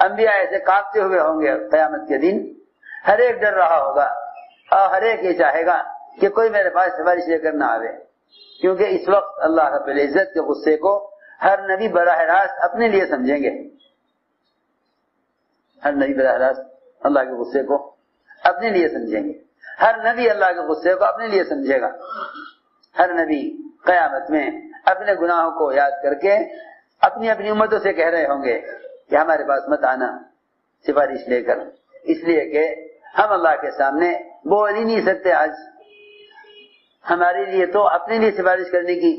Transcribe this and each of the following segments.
انبیاء ایسے کانپتے ہوئے ہوں گے قیامت کے دن، ہر ایک ڈر رہا ہوگا اور ہر ایک یہ چاہے گا کہ کوئی میرے پاس سفارش لے کر نہ آوے، کیونکہ اس وقت اللہ رب العزت کے غصے کو ہر نبی براہ راست اپنے لیے سمجھیں گے. ہر نبی براہ راست اللہ کے غصے کو اپنے لیے سمجھیں گے، ہر نبی اللہ کے غصے کو اپنے لیے سمجھے گا. ہر نبی قیامت میں اپنے گناہوں کو یاد کر کے اپنی اپنی امتوں سے کہہ رہے ہوں گے کہ ہمارے پاس مت آنا سفارش لے کر، اس لیے کہ ہم اللہ کے سامنے بول ہی نہیں سکتے. آج ہمارے لیے تو اپنے لیے سفارش کرنے کی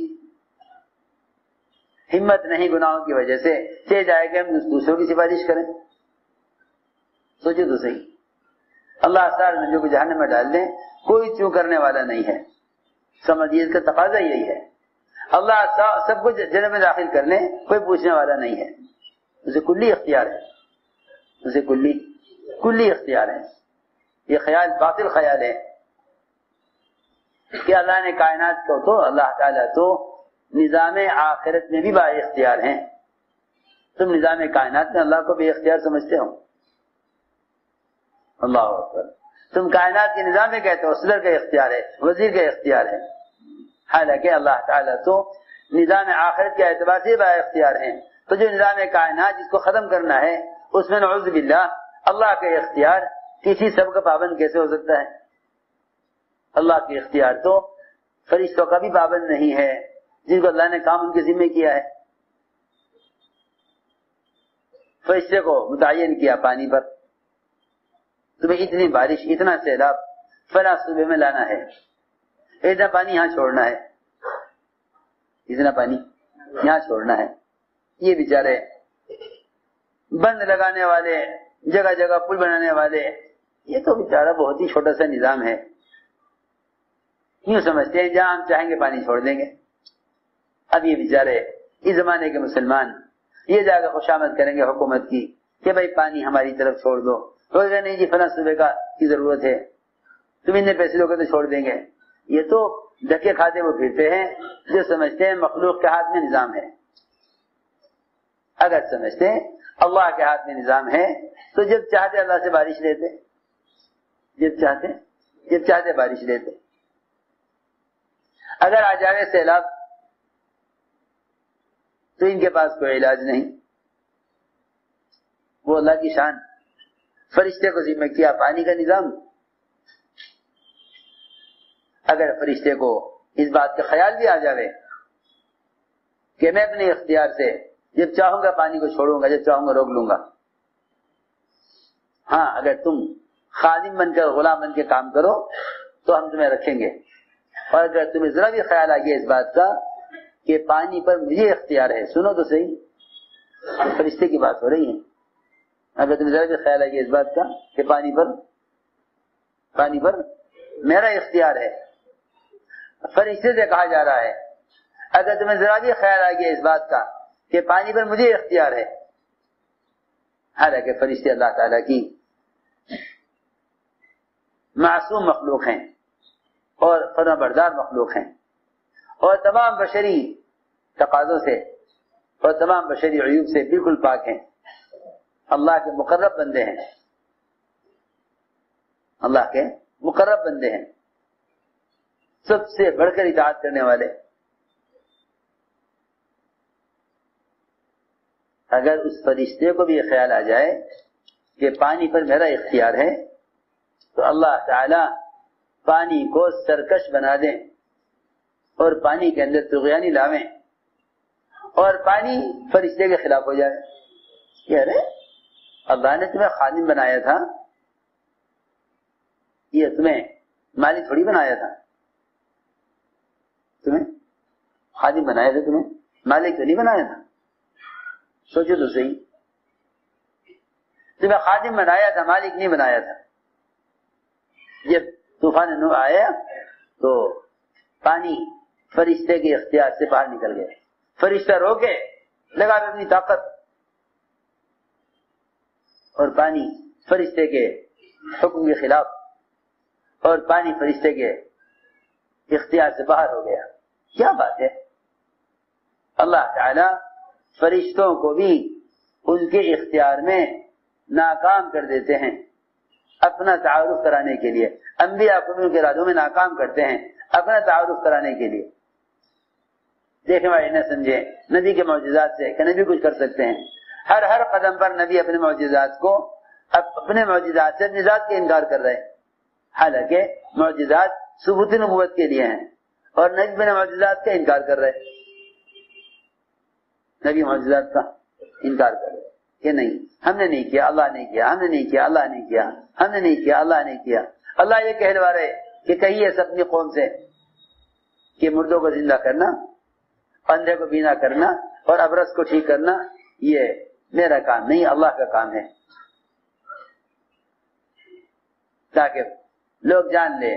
ہمت نہیں گناہوں کی وجہ سے، چاہے جائے کہ ہم دوسروں کی سفارش کریں. سوچو تو صحیح، اللہ سارے نبیوں کو جہنم میں ڈال دیں، کوئی چوں کرنے والا نہیں ہے. سمجھیے اس کا تقاضا یہی ہے. اللہ سب کو جنت میں داخل کر لیں، کوئی پوچھنے والا نہیں ہے. اسے کلی اختیار ہے، اسے کلی اختیار ہے. یہ خیال باطل خیال ہے کہ اللہ نے کائنات کو، تو اللہ تعالیٰ تو نظام آخرت میں بھی با اختیار ہیں. تم نظام کائنات میں اللہ کو بے اختیار سمجھتے ہو. اللہ اکبر. تم کائنات کے نظام میں کہتے ہو صدر کا اختیار ہے، وزیر کا اختیار ہے، حالانکہ اللہ تعالیٰ تو نظام آخرت کے اعتبار سے با اختیار ہیں. تو جو نظام کائنات جس کو ختم کرنا ہے، اس میں نعوذ باللہ اللہ کا اختیار کسی سب کا پابند کیسے ہو سکتا ہے؟ اللہ کے اختیار تو فرشتوں کا بھی پابند نہیں ہے جن کو اللہ نے کام ان کے ذمہ کیا ہے. فرشتے کو متعین کیا پانی پر، تمہیں اتنی بارش، اتنا سیلاب فلاں صوبے میں لانا ہے، اتنا پانی یہاں چھوڑنا ہے، اتنا پانی یہاں چھوڑنا ہے. یہ بیچارے بند لگانے والے، جگہ جگہ پل بنانے والے، یہ تو بیچارہ بہت ہی چھوٹا سا نظام ہے. یوں سمجھتے ہیں جہاں ہم چاہیں گے پانی چھوڑ دیں گے. اب یہ بیچارے اس زمانے کے مسلمان یہ جا کے خوشامد کریں گے حکومت کی کہ بھائی پانی ہماری طرف چھوڑ دو. تو نہیں جی فلاں صوبے کی ضرورت ہے، تم اتنے پیسے لوگ تو چھوڑ دیں گے. یہ تو دھکے کھاتے وہ پھرتے ہیں جو سمجھتے ہیں مخلوق کے ہاتھ میں نظام ہے. اگر سمجھتے ہیں اللہ کے ہاتھ میں نظام ہے تو جب چاہتے اللہ سے بارش لیتے، جب چاہتے بارش لیتے. اگر آ جائے سیلاب تو ان کے پاس کوئی علاج نہیں. وہ اللہ کی شان، فرشتے کو ذمہ کیا پانی کا نظام. اگر فرشتے کو اس بات کا خیال بھی آ جائے کہ میں اپنے اختیار سے جب چاہوں گا پانی کو چھوڑوں گا، جب چاہوں گا روک لوں گا. ہاں اگر تم خادم بن کر، غلام بن کے کام کرو تو ہم تمہیں رکھیں گے. اور اگر تمہیں ذرا بھی خیال آ گیا اس بات کا کہ پانی پر مجھے اختیار ہے، سنو تو صحیح، فرشتے کی بات ہو رہی ہے. اگر تمہیں ذرا بھی خیال آ گیا اس بات کا کہ پانی پر میرا اختیار ہے، فرشتے سے کہا جا رہا ہے اگر تمہیں ذرا بھی خیال آ گیا اس بات کا کہ پانی پر مجھے اختیار ہے، حالانکہ فرشتے اللہ تعالیٰ کی معصوم مخلوق ہیں اور فرما بردار مخلوق ہیں، اور تمام بشری تقاضوں سے اور تمام بشری عیوب سے بالکل پاک ہیں. اللہ کے مقرب بندے ہیں، اللہ کے مقرب بندے ہیں، سب سے بڑھ کر اطاعت کرنے والے. اگر اس فرشتے کو بھی یہ خیال آ جائے کہ پانی پر میرا اختیار ہے تو اللہ تعالی پانی کو سرکش بنا دیں اور پانی کے اندر طغیانی لاویں اور پانی فرشتے کے خلاف ہو جائے. کہ ارے اللہ نے تمہیں خادم بنایا تھا، یہ تمہیں مالک تھوڑی بنایا تھا. تمہیں خادم بنایا تھا، تمہیں مالک تو نہیں بنایا تھا. سوچو تو صحیح، تمہیں خادم بنایا تھا، مالک نہیں بنایا تھا. جب طوفان نوح آیا تو پانی فرشتے کے اختیار سے باہر نکل گئے. فرشتہ روکے لگا اپنی طاقت، اور پانی فرشتے کے حکم کے خلاف، اور پانی فرشتے کے اختیار سے باہر ہو گیا. کیا بات ہے! اللہ تعالی فرشتوں کو بھی ان کے اختیار اختیار میں ناکام کر دیتے ہیں اپنا تعارف کرانے کے لیے. انبیاء کو ان کے ارادوں میں ناکام کرتے ہیں اپنا تعارف کرانے کے لیے. دیکھیں بھائی نہ سمجھے نبی کے معجزات سے کہ نبی کچھ کر سکتے ہیں. ہر قدم پر نبی اپنے معجزات سے اپنی ذات کے انکار کر رہے ہیں، حالانکہ معجزات ثبوت نبوت کے لیے ہیں اور نبی اپنے معجزات کا انکار کر رہے ہیں. نبی معجزات کا انکار کر رہے کہ نہیں ہم نے نہیں کیا، اللہ نے کیا، ہم نے نہیں کیا، اللہ نے کیا، ہم نے نہیں کیا، اللہ نے کیا. اللہ یہ کہلوا رہے کہ کہیے اپنی قوم سے کہ مردوں کو زندہ کرنا، اندھے کو بینا کرنا اور ابرص کو ٹھیک کرنا یہ میرا کام نہیں، اللہ کا کام ہے، تاکہ لوگ جان لیں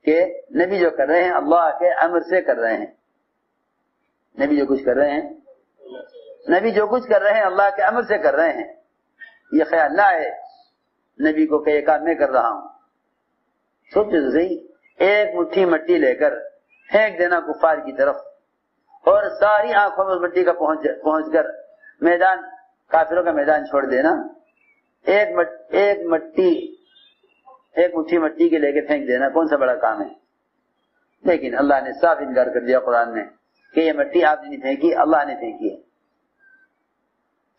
کہ نبی جو کر رہے ہیں اللہ کے امر سے کر رہے ہیں. نبی جو کچھ کر رہے ہیں اللہ کے امر سے کر رہے ہیں. یہ خیال نہ ہے نبی کو کہ یہ کام میں کر رہا ہوں. سوچو تو صحیح، ایک مٹھی مٹی لے کر پھینک دینا کفار کی طرف اور ساری آنکھوں میں مٹی کا پہنچ کر میدان کافروں کا میدان چھوڑ دینا. ایک مٹھی مٹی کے لے کے پھینک دینا کون سا بڑا کام ہے؟ لیکن اللہ نے صاف انکار کر دیا قرآن میں کہ یہ مٹی آپ نے نہیں پھینکی، اللہ نے پھینکی ہے.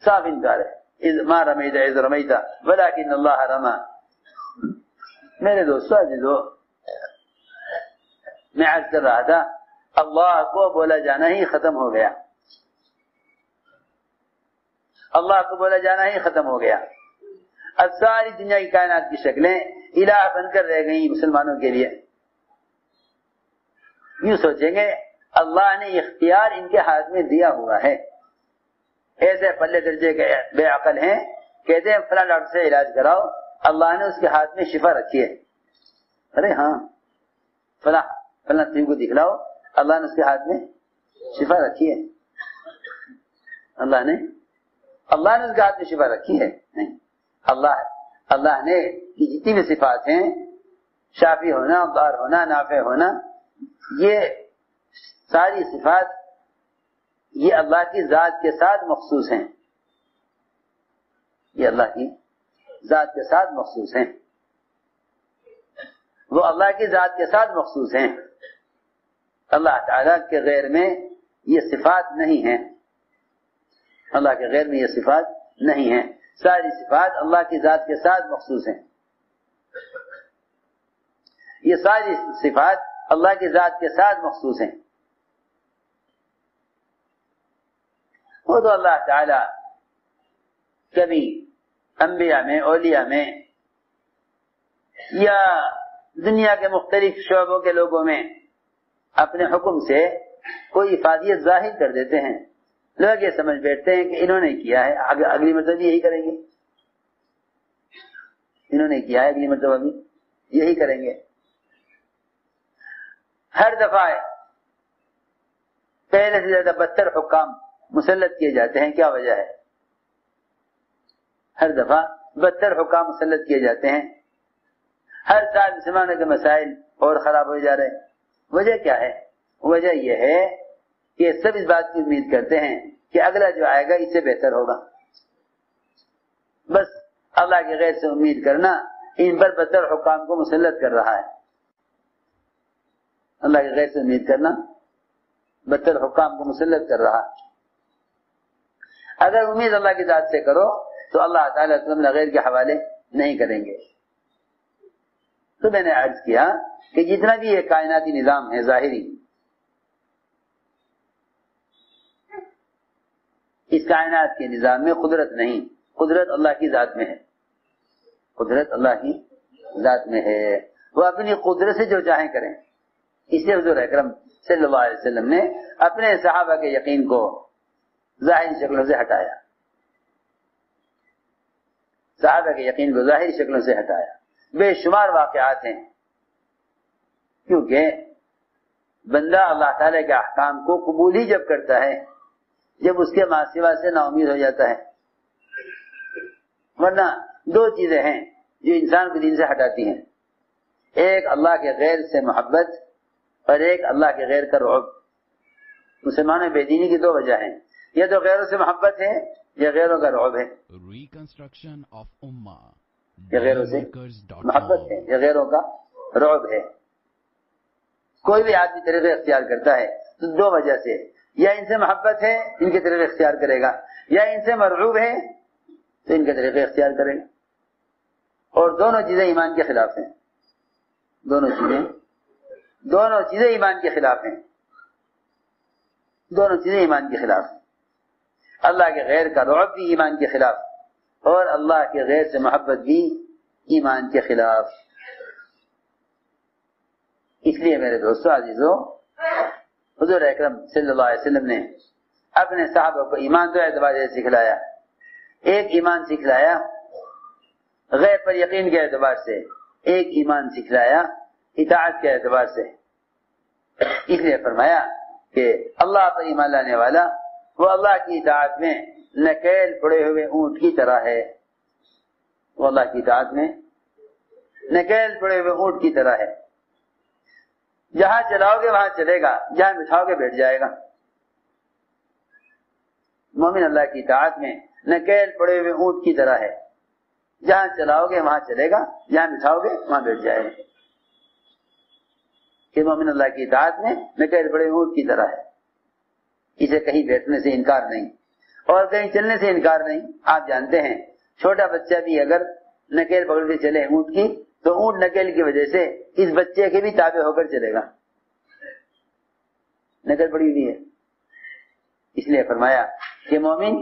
صاف انکار ہے. اذ ما رمیت اذ رمیت ولکن اللہ رما. میرے دوستو عزیزو، میں عرض کر رہا تھا اللہ کو بولا جانا ہی ختم ہو گیا. اللہ کو بولا جانا ہی ختم ہو گیا. اب ساری دنیا کی کائنات کی شکلیں الہ بن کر رہ گئی مسلمانوں کے لیے. یوں سوچیں گے اللہ نے اختیار ان کے ہاتھ میں دیا ہوا ہے. ایسے پلے درجے کے بے عقل ہیں، کہتے ہیں فلاں ڈاکٹر سے علاج کراؤ، اللہ نے اس کے ہاتھ میں شفا رکھی ہے. ارے ہاں فلاں تم کو دکھلاؤ، اللہ نے اس کے ہاتھ میں شفا رکھی ہے. اللہ نے اس کے ہاتھ میں شفا رکھی ہے. نہیں، اللہ نے جتنی بھی صفات ہیں، شافی ہونا، ضار ہونا، نافع ہونا، یہ ساری صفات یہ اللہ کی ذات کے ساتھ مخصوص ہیں. یہ اللہ کی ذات کے ساتھ مخصوص ہیں. وہ اللہ کی ذات کے ساتھ مخصوص ہیں. اللہ تعالیٰ کے غیر میں یہ صفات نہیں ہیں. اللہ کے غیر میں یہ صفات نہیں ہیں. ساری صفات اللہ کی ذات کے ساتھ مخصوص ہیں. یہ ساری صفات اللہ کی ذات کے ساتھ مخصوص ہیں. وہ تو اللہ تعالیٰ کبھی انبیاء میں، اولیاء میں یا دنیا کے مختلف شعبوں کے لوگوں میں اپنے حکم سے کوئی افادیت ظاہر کر دیتے ہیں. لوگ یہ سمجھ بیٹھتے ہیں کہ انہوں نے کیا ہے، اگلی مرتبہ یہی کریں گے. انہوں نے کیا ہے، اگلی مرتبہ بھی یہی کریں گے. ہر دفعہ پہلے سے زیادہ بدتر حکام مسلط کیے جاتے ہیں. کیا وجہ ہے؟ ہر دفعہ بدتر حکام مسلط کیے جاتے ہیں. ہر سال مسلمانوں کے مسائل اور خراب ہو جا رہے ہیں. وجہ کیا ہے؟ وجہ یہ ہے کہ سب اس بات کی امید کرتے ہیں کہ اگلا جو آئے گا اس سے بہتر ہوگا. بس اللہ کے غیر سے امید کرنا ان پر بدتر حکام کو مسلط کر رہا ہے. اللہ کے غیر سے امید کرنا بدتر حکام کو مسلط کر رہا ہے. اگر امید اللہ کی ذات سے کرو تو اللہ تعالیٰ تمہیں غیر کے حوالے نہیں کریں گے. تو میں نے عرض کیا کہ جتنا بھی یہ کائناتی نظام ہے ظاہری، اس کائنات کے نظام میں قدرت نہیں، قدرت اللہ کی ذات میں ہے. قدرت اللہ کی ذات میں ہے. وہ اپنی قدرت سے جو چاہیں کریں. اس لیے حضور اکرم صلی اللہ علیہ وسلم نے اپنے صحابہ کے یقین کو ظاہری شکلوں سے ہٹایا. صحابہ کے یقین کو ظاہری شکلوں سے ہٹایا. بے شمار واقعات ہیں، کیونکہ بندہ اللہ تعالیٰ کے احکام کو قبول ہی جب کرتا ہے جب اس کے ماں سوا سے نا امید ہو جاتا ہے. ورنہ دو چیزیں ہیں جو انسان کو دین سے ہٹاتی ہیں. ایک اللہ کے غیر سے محبت اور ایک اللہ کے غیر کا رعب. مسلمانوں بے دینی کی دو وجہ ہیں. یا تو غیروں سے محبت ہے یہ غیروں کا رعب ہے، ریکنسٹرکشن آف امہ، یہ غیروں سے محبت ہے، یہ غیروں کا رعب ہے۔ کوئی بھی آدمی طریقے اختیار کرتا ہے تو دو وجہ سے، یا ان سے محبت ہے ان کے طریقے اختیار کرے گا، یا ان سے مرعوب ہے تو ان کے طریقے اختیار کرے گا، اور دونوں چیزیں ایمان کے خلاف ہیں، دونوں چیزیں ایمان کے خلاف ہیں، دونوں چیزیں ایمان کے خلاف ہیں۔ اللہ کے غیر کا رعب بھی ایمان کے خلاف، اور اللہ کے غیر سے محبت بھی ایمان کے خلاف۔ اس لیے میرے دوستو عزیزو، حضور اکرم صلی اللہ علیہ وسلم نے اپنے صحابہ کو ایمان دو اعتبار سے سکھلایا۔ ایک ایمان سکھلایا غیب پر یقین کے اعتبار سے، ایک ایمان سکھلایا اطاعت کے اعتبار سے۔ اس لیے فرمایا کہ اللہ پر ایمان لانے والا وہ اللہ کی اطاعت میں نکیل پڑے ہوئے اونٹ کی طرح ہے، وہ اللہ کی اطاعت میں نکیل پڑے ہوئے اونٹ کی طرح ہے، جہاں چلاؤ گے وہاں چلے گا، جہاں بٹھاؤ گے بیٹھ جائے گا۔ مومن اللہ کی اطاعت میں نکیل پڑے ہوئے اونٹ کی طرح ہے، جہاں چلاؤ گے وہاں چلے گا، جہاں بٹھاؤ گے وہاں بیٹھ جائے گا۔ کہ مومن اللہ کی اطاعت میں نکیل پڑے اونٹ کی طرح ہے، اسے کہیں بیٹھنے سے انکار نہیں اور کہیں چلنے سے انکار نہیں۔ آپ جانتے ہیں چھوٹا بچہ بھی اگر نکیل پکڑ کے چلے اونٹ کی تو اونٹ نکیل کی وجہ سے اس بچے کے بھی تابع ہو کر چلے گا، نکیل پڑی ہوئی ہے۔ اس لیے فرمایا کہ مومن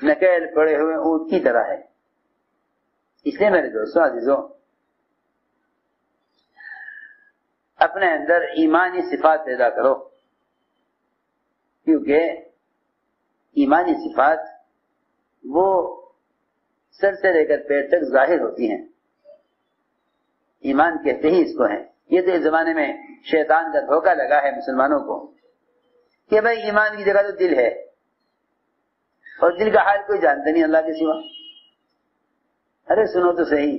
نکیل پڑے ہوئے اونٹ کی طرح ہے۔ اس لیے میرے دوستو عزیزوں، اپنے اندر ایمانی صفات پیدا کرو، کیونکہ ایمانی صفات وہ سر سے لے کر پیر تک ظاہر ہوتی ہیں۔ ایمان کہتے ہی اس کو ہیں۔ یہ تو اس زمانے میں شیطان کا دھوکہ لگا ہے مسلمانوں کو کہ بھائی ایمان کی جگہ تو دل ہے، اور دل کا حال کوئی جانتا نہیں اللہ کے سوا۔ ارے سنو تو صحیح،